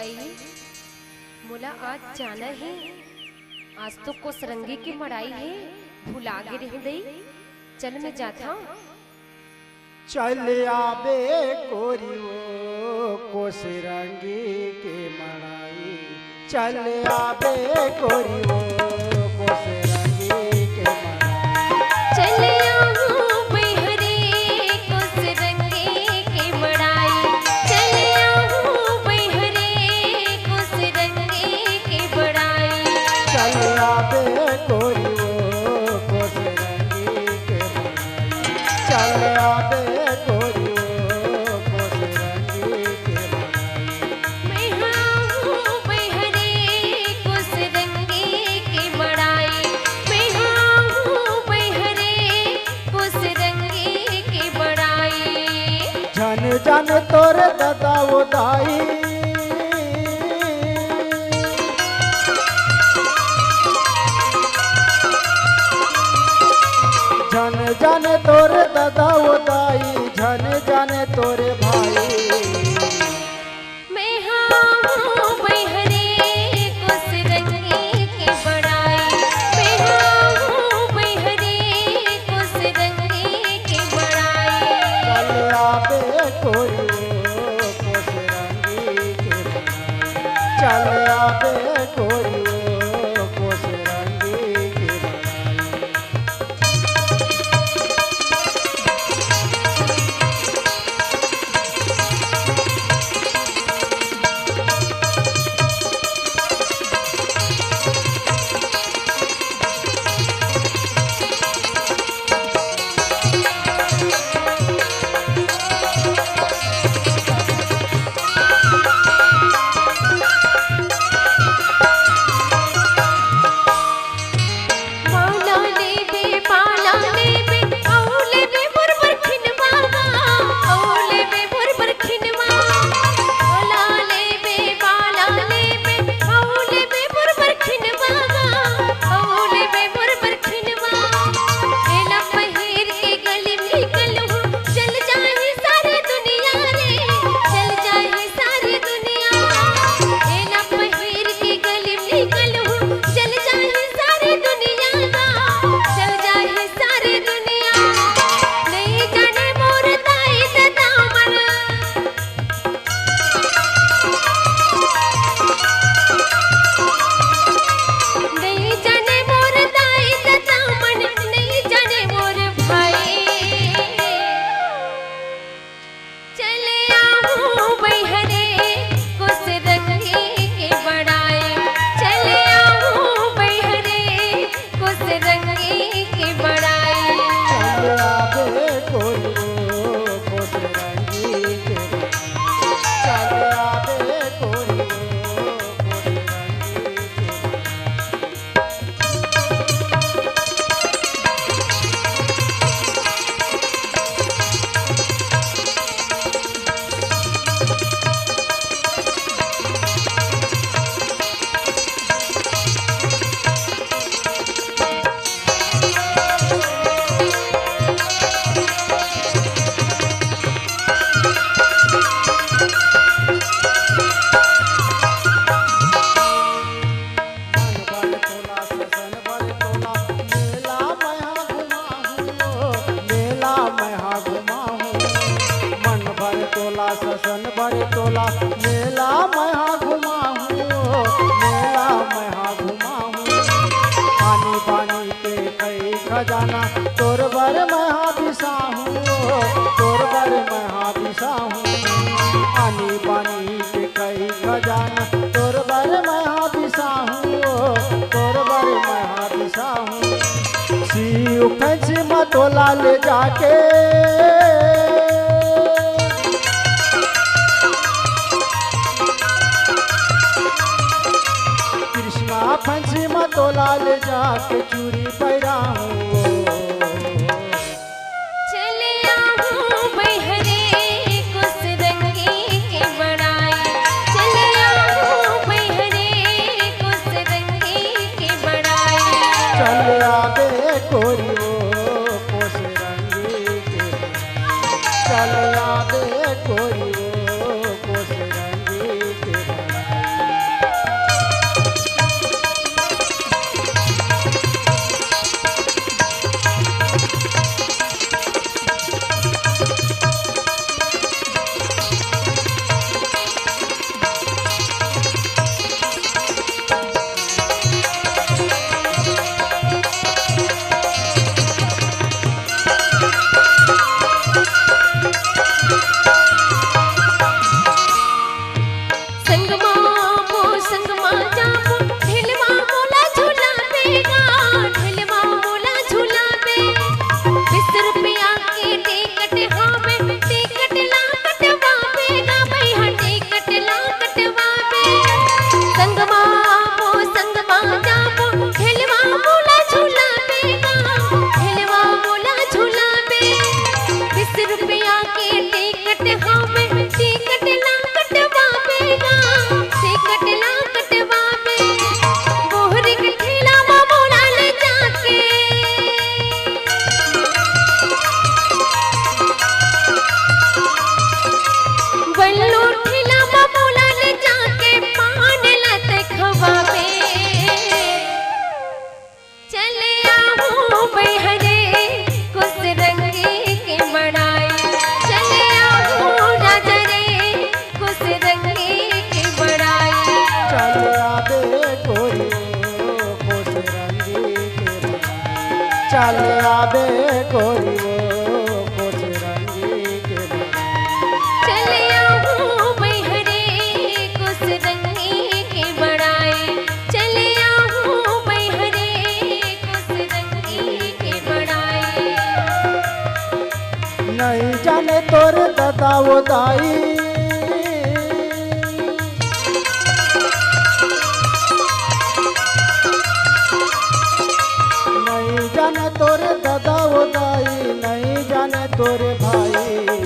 बताइए। मोला आज जाना है, आज तो कोसरंगी की मड़ाई है, भुला गे रह गई। चल मैं जाता हूँ। चल आबे कोरियो कोसरंगी के मड़ाई, चल आबे कोरियो कोसरंगी के मड़ाई। चल आऊं बैहरे कोसरंगी की मड़ाई, चल आऊं बैहरे कोसरंगी की मड़ाई। चल आबे कोरियो कोसरंगी के मड़ाई, चल आबे जन तोर दादा उदाई, जन जन तोर दादा उदाई, जन जन तोरे भाई। मैं हाँ बैहरे कोसरंगी की बड़ाई, मैं हाँ बैहरे कोसरंगी की बड़ाई। चल आबे कोरियो कोसरंगी के मड़ाई, चल आबे कोरियो कोसरंगी के मड़ाई। ससन बड़े तोला मेला मैं घुमा हूँ, मेला मैं घुमा हूँ। पानी पानी के कई खजाना तोर बर मैं बिसा हूँ, तोर बर मैं बिसा हूँ। पानी पानी के कई खजाना तोर बर मैं बिसा हूँ, तोर बर मैं बिसा हूँ। सी उफच मतोला ले जाके फंसी मतोला ले जाके चूड़ी पैरा हूँ। चले आऊं बैहरे कोसरंगी की बड़ाई, चले आऊं बैहरे कोसरंगी की बड़ाई। चल आबे कोरियो कोसरंगी के, चल आबे कोरियो कोसरंगी के। दे गोरी वो कुछ रंगी के बड़ाई। चले आऊं मैहरे कुछ रंगी के बड़ाई, चले आऊं मैहरे कुछ रंगी के बड़ाई। नहीं जाने तोर दादा वो दाई, नहीं जाने तोरे दादा वो दाई, नहीं जाने तोरे भाई